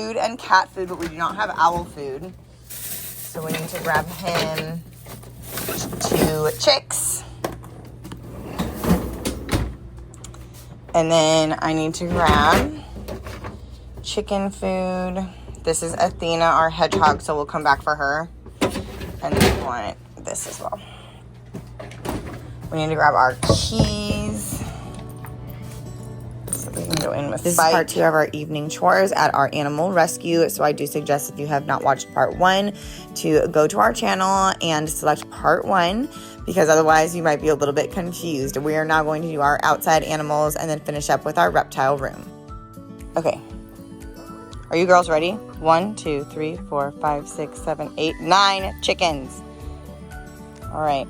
Food and cat food, but we do not have owl food. So we need to grab him 2 chicks. And then I need to grab chicken food. This is Athena, our hedgehog, so we'll come back for her. And then we want this as well. We need to grab our keys. So we can go in with this. This is part 2 of our evening chores at our animal rescue. So I do suggest if you have not watched part 1 to go to our channel and select part 1, because otherwise you might be a little bit confused. We are now going to do our outside animals and then finish up with our reptile room. Okay. Are you girls ready? 1, 2, 3, 4, 5, 6, 7, 8, 9 chickens. All right.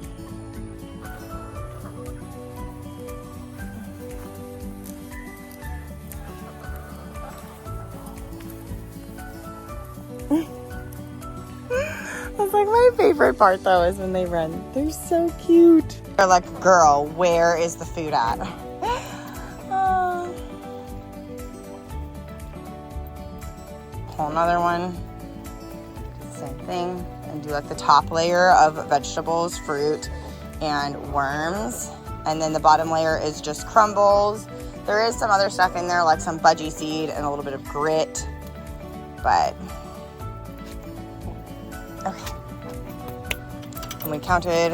That's like my favorite part though, is when they run. They're so cute. They're like, girl, where is the food at? Pull another one. Same thing. And do like the top layer of vegetables, fruit, and worms. And then the bottom layer is just crumbles. There is some other stuff in there, like some budgie seed and a little bit of grit. But okay. And we counted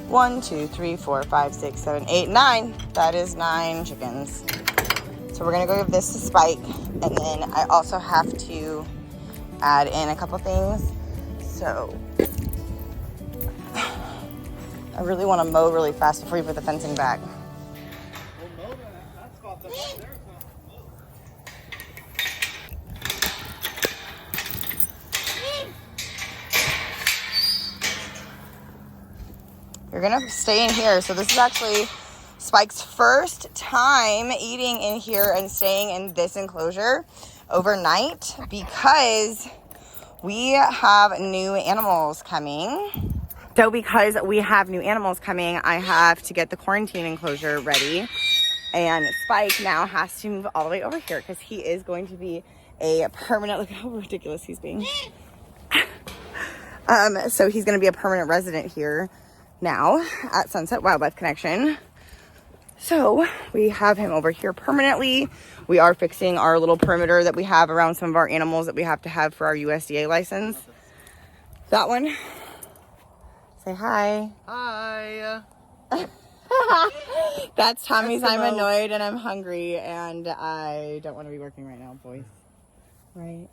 1, 2, 3, 4, 5, 6, 7, 8, 9. That is 9 chickens. So we're gonna go give this to Spike. And then I also have to add in a couple things. So I really want to mow really fast before you put the fencing back. We'll mow that spot that's right there. You're gonna stay in here. So this is actually Spike's first time eating in here and staying in this enclosure overnight, because we have new animals coming. So because we have new animals coming, I have to get the quarantine enclosure ready. And Spike now has to move all the way over here because he is going to be a permanent, look at how ridiculous he's being. So he's gonna be a permanent resident here now at Sunset Wildlife Connection. So we have him over here permanently. We are fixing our little perimeter that we have around some of our animals that we have to have for our USDA license. That one. Say hi. Hi. That's Tommy's I'm annoyed and I'm hungry and I don't want to be working right now voice. Right?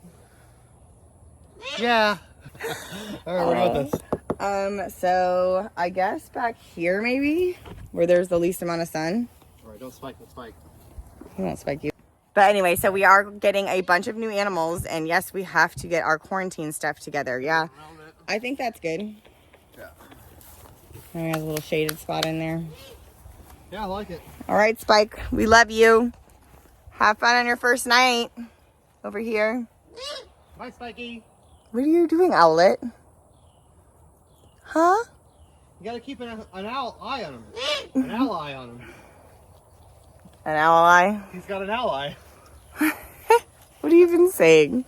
Yeah. All right, what about this? So I guess back here maybe, where there's the least amount of sun. All right, don't spike, don't spike. He won't spike you. But anyway, so we are getting a bunch of new animals, and yes, we have to get our quarantine stuff together. Yeah, I think that's good. Yeah. And we have a little shaded spot in there. Yeah, I like it. All right, Spike, we love you. Have fun on your first night over here. Bye, Spikey. What are you doing, Owlet? Huh? You gotta keep an owl eye on him. An owl eye on him. An owl eye? He's got an owl eye. What are you even saying?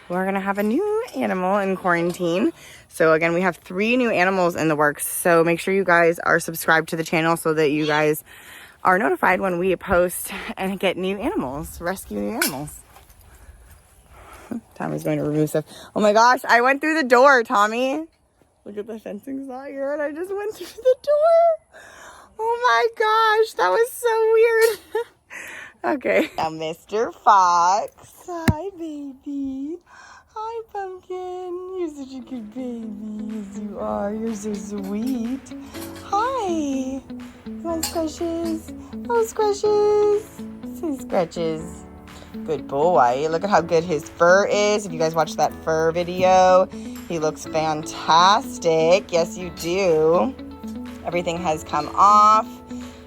We're gonna have a new animal in quarantine. So again, we have 3 new animals in the works. So make sure you guys are subscribed to the channel so that you guys are notified when we post and get new animals, rescue new animals. Tommy's going to remove stuff. Oh my gosh, I went through the door, Tommy. Look at the fencing's not here and I just went through the door. Oh my gosh, that was so weird. Okay. Now, Mr. Fox. Hi, baby. Hi, Pumpkin. You're such a good baby. Yes, you are. You're so sweet. Hi. Come on, Scratches. Oh, Scratches. Say Scratches. Good boy. Look at how good his fur is. If you guys watched that fur video, he looks fantastic. Yes, you do. Everything has come off.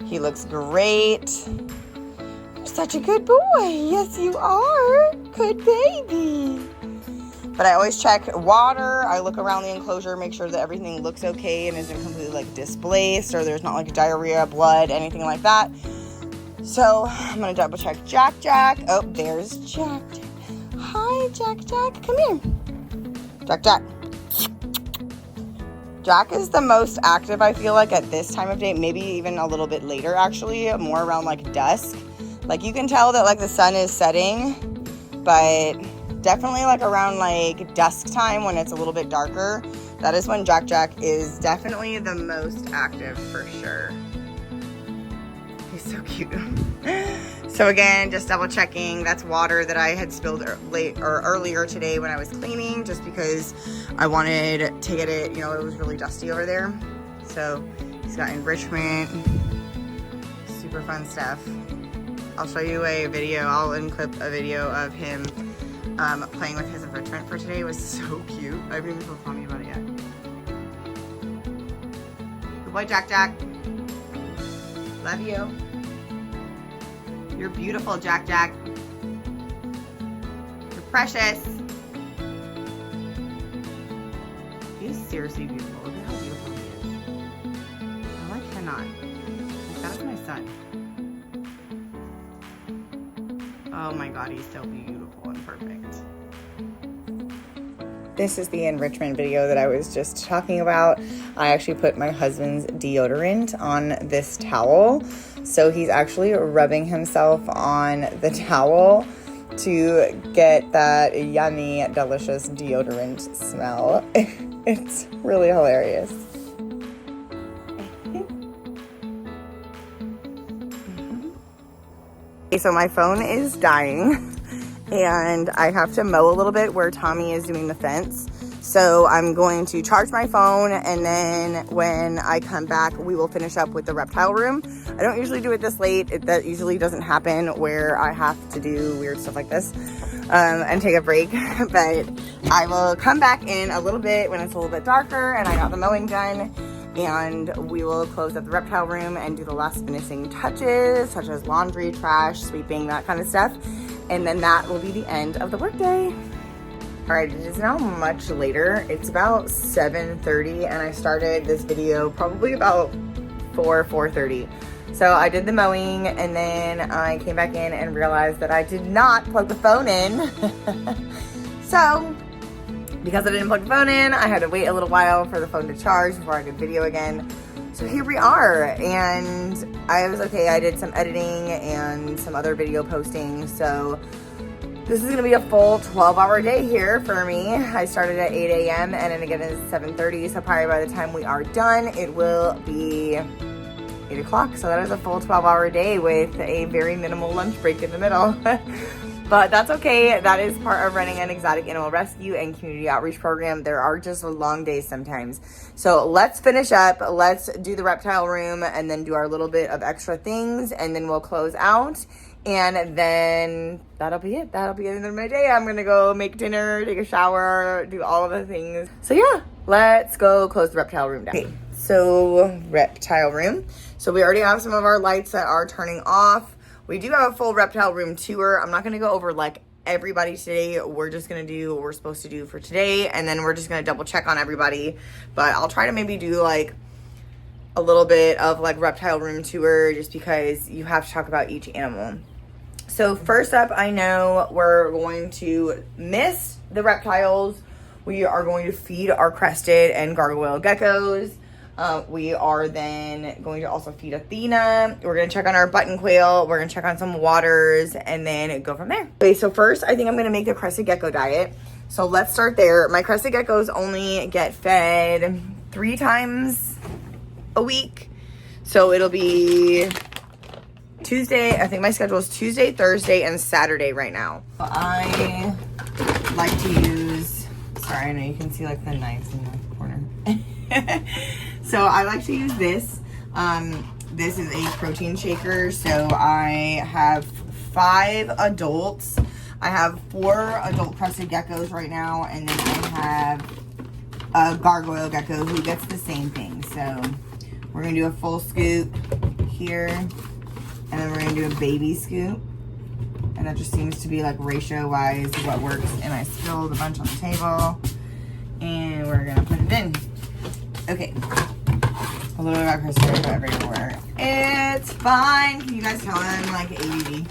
He looks great. You're such a good boy. Yes, you are. Good baby. But I always check water. I look around the enclosure, make sure that everything looks okay and isn't completely like displaced or there's not like diarrhea, blood, anything like that. So I'm gonna double check Jack. Oh, there's Jack. Hi, Jack. Come here. Jack. Jack is the most active, I feel like, at this time of day, maybe even a little bit later, actually, more around like dusk. Like you can tell that like the sun is setting, but definitely like around like dusk time when it's a little bit darker, that is when Jack is definitely the most active for sure. He's so cute. So again, just double checking. That's water that I had spilled earlier today when I was cleaning, just because I wanted to get it, you know, it was really dusty over there. So he's got enrichment, super fun stuff. I'll show you a video. I'll clip a video of him playing with his enrichment for today. It was so cute. I haven't even told Tommy about it yet. Good boy, Jack. Love you. You're beautiful, Jack. You're precious. He's seriously beautiful. Look at how beautiful he is. I cannot. That is my son. Oh my God, he's so beautiful and perfect. This is the enrichment video that I was just talking about. I actually put my husband's deodorant on this towel. So he's actually rubbing himself on the towel to get that yummy, delicious deodorant smell. It's really hilarious. Okay, so my phone is dying and I have to mow a little bit where Tommy is doing the fence. So I'm going to charge my phone, and then when I come back, we will finish up with the reptile room. I don't usually do it this late. That usually doesn't happen where I have to do weird stuff like this and take a break. But I will come back in a little bit when it's a little bit darker and I got the mowing done, and we will close up the reptile room and do the last finishing touches, such as laundry, trash, sweeping, that kind of stuff. And then that will be the end of the workday. All right, it is now much later. It's about 7:30 and I started this video probably about 4:30. So I did the mowing and then I came back in and realized that I did not plug the phone in. So because I didn't plug the phone in, I had to wait a little while for the phone to charge before I could video again. So here we are, and I was okay. I did some editing and some other video posting. So this is gonna be a full 12-hour day here for me. I started at 8 a.m. and then again it's 7:30. So probably by the time we are done, it will be 8 o'clock. So that is a full 12-hour day with a very minimal lunch break in the middle. But that's okay. That is part of running an exotic animal rescue and community outreach program. There are just long days sometimes. So let's finish up. Let's do the reptile room and then do our little bit of extra things, and then we'll close out. And then that'll be it. That'll be the end of my day. I'm going to go make dinner, take a shower, do all of the things. So yeah, let's go close the reptile room down. Okay, so reptile room. So we already have some of our lights that are turning off. We do have a full reptile room tour. I'm not going to go over like everybody today. We're just going to do what we're supposed to do for today. And then we're just going to double check on everybody. But I'll try to maybe do like a little bit of like reptile room tour, just because you have to talk about each animal. So first up, I know we're going to mist the reptiles. We are going to feed our crested and gargoyle geckos. We are then going to also feed Athena. We're going to check on our button quail. We're going to check on some waters and then go from there. Okay, so first I think I'm going to make the crested gecko diet. So let's start there. My crested geckos only get fed 3 times a week. So it'll be Tuesday. I think my schedule is Tuesday, Thursday, and Saturday right now. I like to use, sorry, I know you can see like the knives in the corner. So I like to use this. This is a protein shaker. So I have 5 adults. I have 4 adult crested geckos right now, and then I have a gargoyle gecko who gets the same thing. So we're gonna do a full scoop here, and then we're gonna do a baby scoop. And that just seems to be like ratio-wise what works. And I spilled a bunch on the table, and we're gonna put it in. Okay, A little bit of Crested Gecko everywhere. It's fine. Can you guys tell I'm like ADD?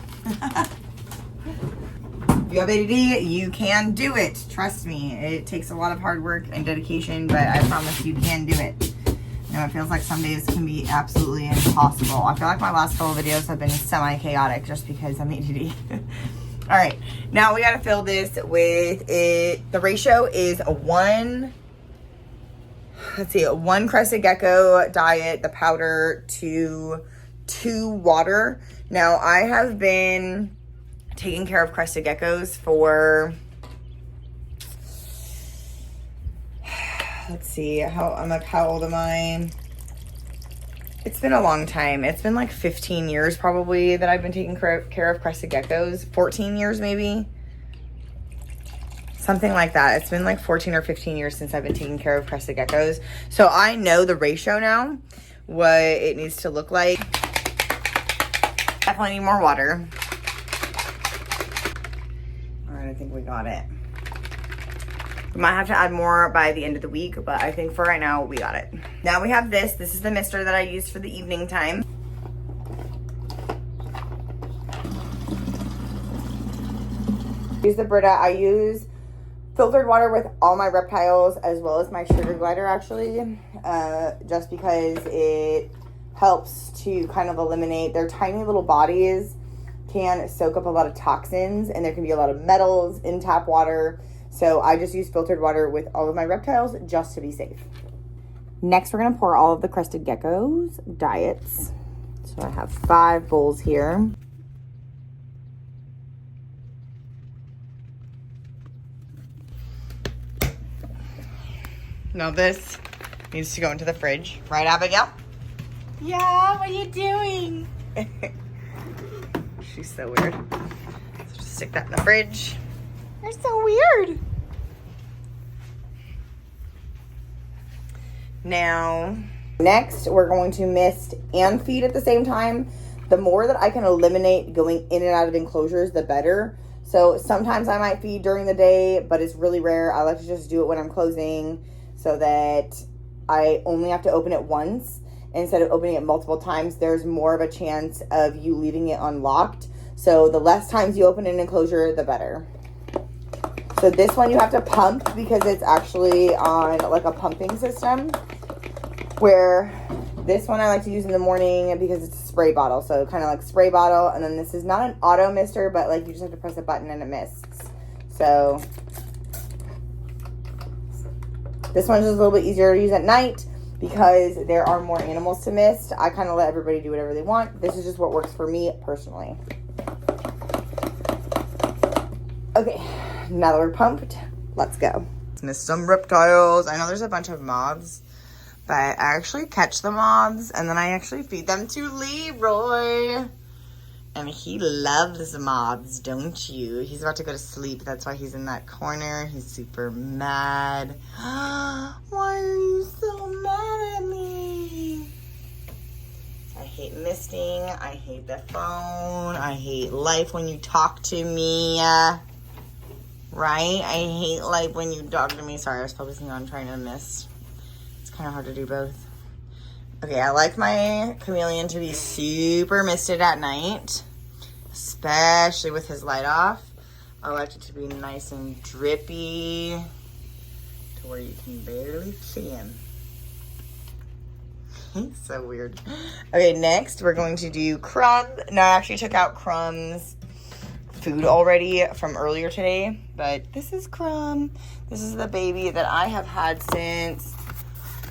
If you have ADD, you can do it. Trust me. It takes a lot of hard work and dedication, but I promise you can do it. You know, it feels like some days can be absolutely impossible. I feel like my last couple videos have been semi-chaotic just because I'm ADD. All right, now we gotta fill this with it. The ratio is a one Crested Gecko diet, the powder, to 2 water. Now I have been taking care of Crested Geckos for, let's see, how old am I? It's been a long time. It's been like 15 years probably that I've been taking care of Crested Geckos. 14 years maybe. Something like that. It's been like 14 or 15 years since I've been taking care of Crested Geckos. So I know the ratio now, what it needs to look like. Definitely need more water. All right, I think we got it. We might have to add more by the end of the week, but I think for right now, we got it. Now we have this. This is the mister that I used for the evening time. Use the Brita. I use filtered water with all my reptiles as well as my sugar glider, actually, just because it helps to kind of eliminate their tiny little bodies can soak up a lot of toxins, and there can be a lot of metals in tap water. So I just use filtered water with all of my reptiles just to be safe. Next, we're gonna pour all of the Crested Geckos diets. So I have 5 bowls here. Now this needs to go into the fridge. Right, Abigail? Yeah, what are you doing? She's so weird. So just stick that in the fridge. You're so weird. Now, next we're going to mist and feed at the same time. The more that I can eliminate going in and out of enclosures, the better. So sometimes I might feed during the day, but it's really rare. I like to just do it when I'm closing so that I only have to open it once. Instead of opening it multiple times, there's more of a chance of you leaving it unlocked. So the less times you open an enclosure, the better. So this one you have to pump because it's actually on like a pumping system, where this one I like to use in the morning because it's a spray bottle. So kind of like spray bottle. And then this is not an auto mister, but like you just have to press a button and it mists. So this one's just a little bit easier to use at night because there are more animals to mist. I kind of let everybody do whatever they want. This is just what works for me personally. Okay, now that we're pumped, let's go. Let's mist some reptiles. I know there's a bunch of moths, but I actually catch the moths and then I actually feed them to Leroy. And he loves moths, don't you? He's about to go to sleep. That's why he's in that corner. He's super mad. Why are you so mad at me? I hate misting. I hate the phone. I hate life when you talk to me. Right? I hate life when you talk to me. Sorry, I was focusing on trying to mist. It's kind of hard to do both. Okay, I like my chameleon to be super misted at night, especially with his light off. I like it to be nice and drippy to where you can barely see him. He's so weird. Okay, next we're going to do Crumb. No, I actually took out Crumb's food already from earlier today, but this is Crumb. This is the baby that I have had since,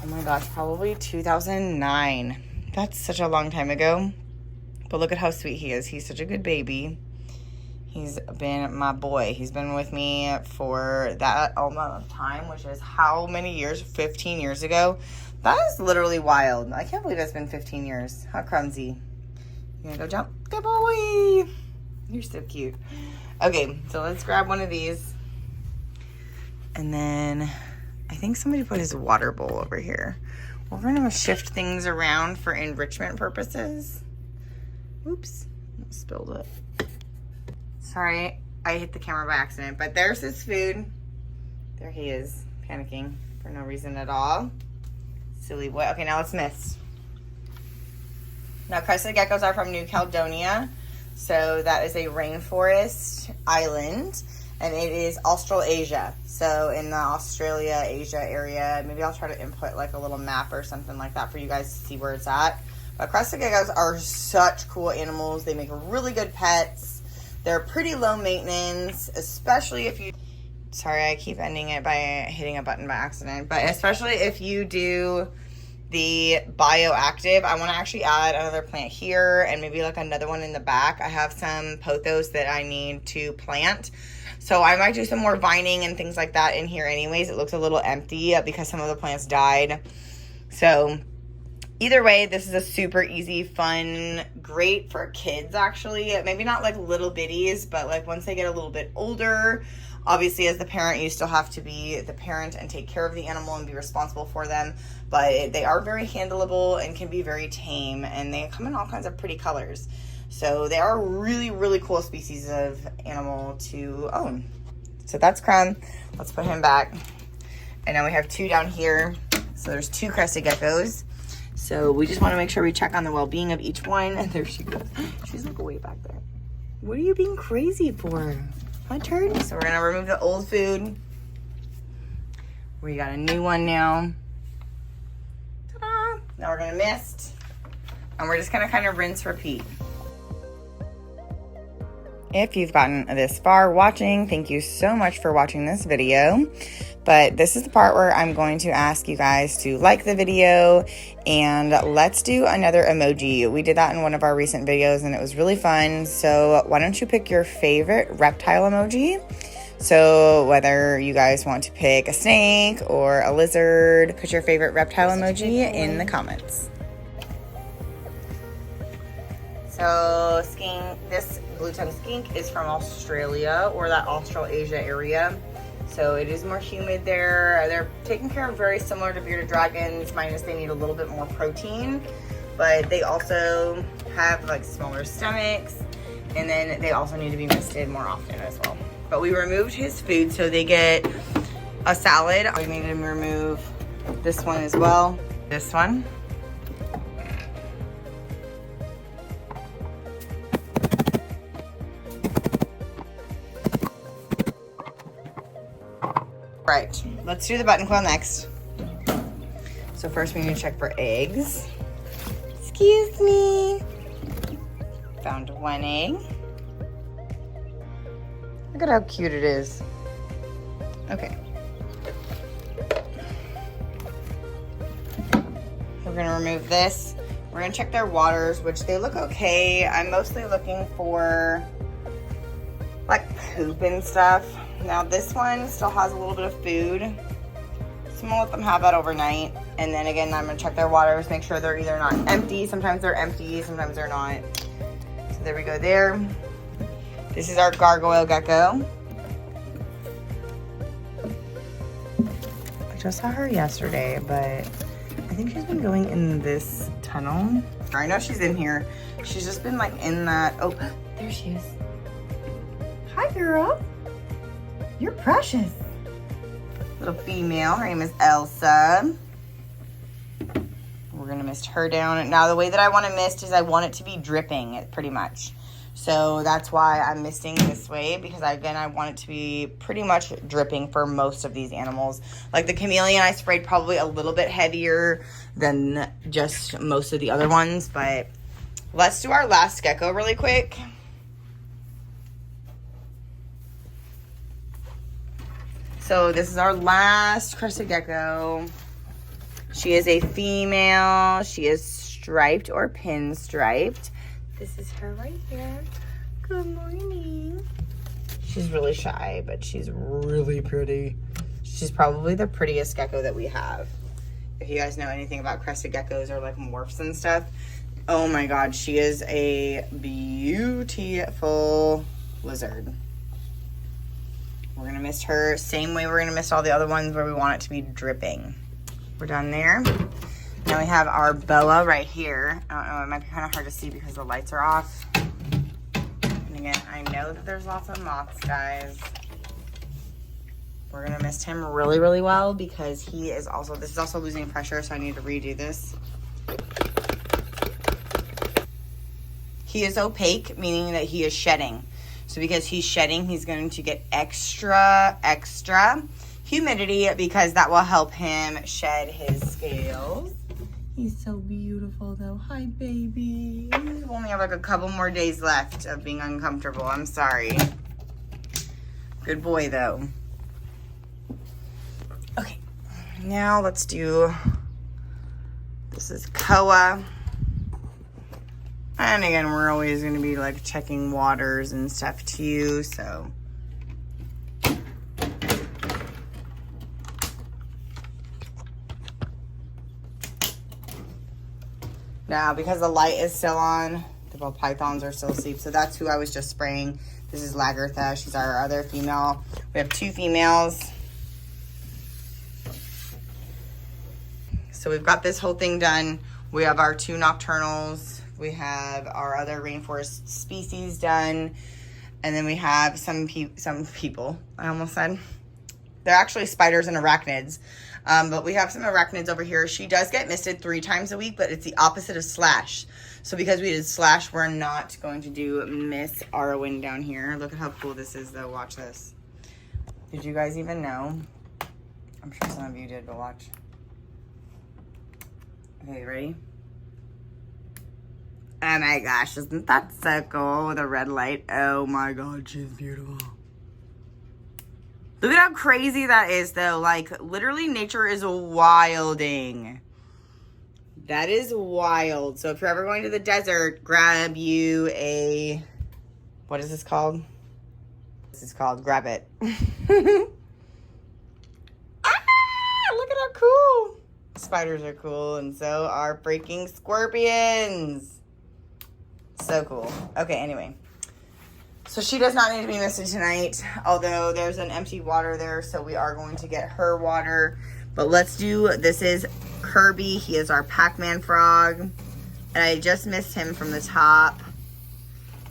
oh my gosh, probably 2009. That's such a long time ago. But look at how sweet he is. He's such a good baby. He's been my boy. He's been with me for that amount of time, which is how many years? 15 years ago. That is literally wild. I can't believe it's been 15 years. How clumsy. You gonna go jump? Good boy. You're so cute. Okay, so let's grab one of these. And then I think somebody put his water bowl over here. We're gonna shift things around for enrichment purposes. Oops, I spilled it. Sorry, I hit the camera by accident, but there's his food. There he is, panicking for no reason at all. Silly boy. Okay, now let's mist. Now, crested geckos are from New Caledonia. So that is a rainforest island, and it is Australasia. So in the Australia, Asia area, maybe I'll try to input like a little map or something like that for you guys to see where it's at. But crested geckos are such cool animals. They make really good pets. They're pretty low maintenance, especially if you, sorry, I keep ending it by hitting a button by accident, but especially if you do the bioactive. I want to actually add another plant here and maybe like another one in the back. I have some pothos that I need to plant, so I might do some more vining and things like that in here anyways. It looks a little empty because some of the plants died. So either way, this is a super easy, fun, great for kids actually. Maybe not like little bitties, but like once they get a little bit older, obviously as the parent, you still have to be the parent and take care of the animal and be responsible for them. But they are very handleable and can be very tame, and they come in all kinds of pretty colors. So they are a really, really cool species of animal to own. So that's Crumb. Let's put him back. And now we have 2 down here. So there's 2 crested geckos. So we just want to make sure we check on the well-being of each one. And there she goes. She's like way back there. What are you being crazy for? My turn. So we're going to remove the old food. We got a new one now. Ta-da! Now we're going to mist. And we're just going to kind of rinse, repeat. If you've gotten this far watching, thank you so much for watching this video. But this is the part where I'm going to ask you guys to like the video, and let's do another emoji. We did that in one of our recent videos and it was really fun. So why don't you pick your favorite reptile emoji? So whether you guys want to pick a snake or a lizard, put your favorite reptile emoji in the comments. So skink, this blue-tongued skink is from Australia, or that Australasia area. So it is more humid there. They're taken care of very similar to bearded dragons, minus they need a little bit more protein. But they also have like smaller stomachs, and then they also need to be misted more often as well. But we removed his food, so they get a salad. We made him remove this one as well. This one. Right, let's do the button quill next. So first we need to check for eggs. Excuse me. Found 1 egg. Look at how cute it is. Okay. We're gonna remove this. We're gonna check their waters, which they look okay. I'm mostly looking for like poop and stuff. Now this one still has a little bit of food, so I'm gonna let them have that overnight. And then again, I'm gonna check their waters, make sure they're either not empty. Sometimes they're empty, sometimes they're not. So there we go there. This is our gargoyle gecko. I just saw her yesterday, but I think she's been going in this tunnel. I know she's in here. She's just been like in that, oh, there she is. Hi, girl. You're precious. Little female, her name is Elsa. We're gonna mist her down. Now the way that I want to mist is I want it to be dripping, pretty much. So that's why I'm misting this way, because again, I want it to be pretty much dripping for most of these animals. Like the chameleon, I sprayed probably a little bit heavier than just most of the other ones, but let's do our last gecko really quick. So this is our last crested gecko. She is a female. She is striped or pinstriped. This is her right here. Good morning. She's really shy, but she's really pretty. She's probably the prettiest gecko that we have. If you guys know anything about crested geckos or like morphs and stuff, oh my God, she is a beautiful lizard. We're gonna mist her same way we're gonna mist all the other ones, where we want it to be dripping. We're done there. Now we have our boa right here. I don't know, it might be kind of hard to see because the lights are off. And again, I know that there's lots of moths, guys. We're gonna mist him really, really well because he is also, this is also losing pressure, so I need to redo this. He is opaque, meaning that he is shedding. So because he's shedding, he's going to get extra humidity because that will help him shed his scales. He's so beautiful though. Hi, baby. We only have like a couple more days left of being uncomfortable. I'm sorry. Good boy though. Okay, now let's do, this is Koa. And again, we're always going to be like checking waters and stuff too, so. Now, because the light is still on, the ball pythons are still asleep, so that's who I was just spraying. This is Lagertha. She's our other female. We have 2 females. So we've got this whole thing done. We have our 2 nocturnals. We have our other rainforest species done. And then we have some people, I almost said. They're actually spiders and arachnids. But we have some arachnids over here. She does get misted 3 times a week, but it's the opposite of slash. So because we did slash, we're not going to do Miss Arwen down here. Look at how cool this is though. Watch this. Did you guys even know? I'm sure some of you did, but watch. Okay, ready? Oh my gosh, isn't that so cool with a red light? Oh my God, she's beautiful. Look at how crazy that is though. Like literally nature is wilding. That is wild. So if you're ever going to the desert, grab you a, what is this called? This is called grab it. Look at how cool. Spiders are cool and so are freaking scorpions. So cool. Okay, anyway. So she does not need to be misted tonight, although there's an empty water there, so we are going to get her water. But let's do, this is Kirby. He is our Pac-Man frog. And I just missed him from the top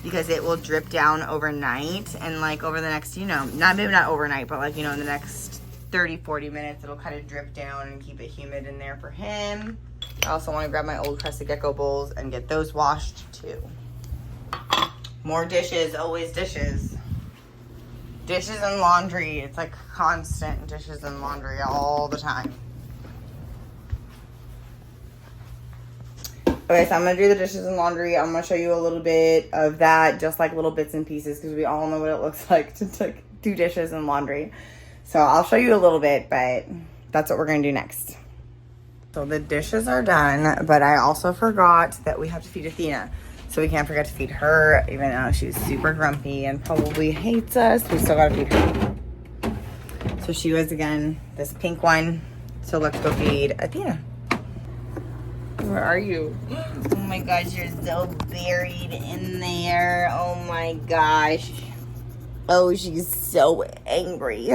because it will drip down overnight. And like over the next, you know, maybe not overnight, but like, you know, in the next 30, 40 minutes, it'll kind of drip down and keep it humid in there for him. I also want to grab my old crested gecko bowls and get those washed too. More dishes, always dishes. Dishes and laundry. It's like constant dishes and laundry all the time. Okay, so I'm going to do the dishes and laundry. I'm going to show you a little bit of that, just like little bits and pieces, because we all know what it looks like to do dishes and laundry. So I'll show you a little bit, but that's what we're going to do next. So the dishes are done, but I also forgot that we have to feed Athena. So we can't forget to feed her, even though she's super grumpy and probably hates us. We still gotta feed her. So she was, again, this pink one. So let's go feed Athena. Where are you? Oh my gosh, you're so buried in there. Oh my gosh. Oh, she's so angry.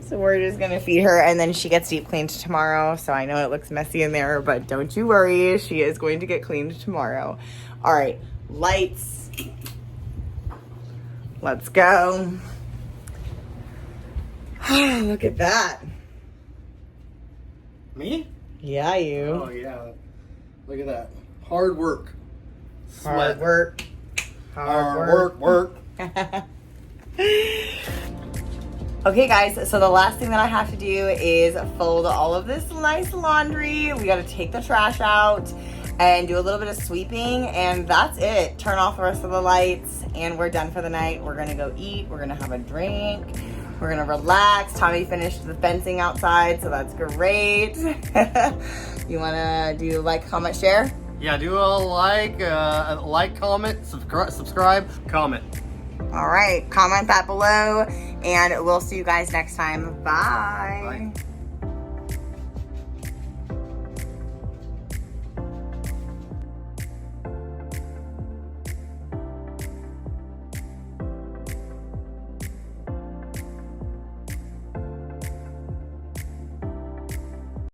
So we're just gonna feed her and then she gets deep cleaned tomorrow. So I know it looks messy in there, but don't you worry. She is going to get cleaned tomorrow. All right, lights. Let's go. Look at that. Me? Yeah, you. Oh, yeah. Look at that. Hard work. Hard work. Hard work. Okay, guys, so the last thing that I have to do is fold all of this nice laundry. We got to take the trash out and do a little bit of sweeping, and that's it. Turn off the rest of the lights, and we're done for the night. We're going to go eat. We're going to have a drink. We're going to relax. Tommy finished the fencing outside, so that's great. You want to do like, comment, share? Yeah, do a like, comment, subscribe, comment. All right, comment that below, and we'll see you guys next time. Bye. Bye.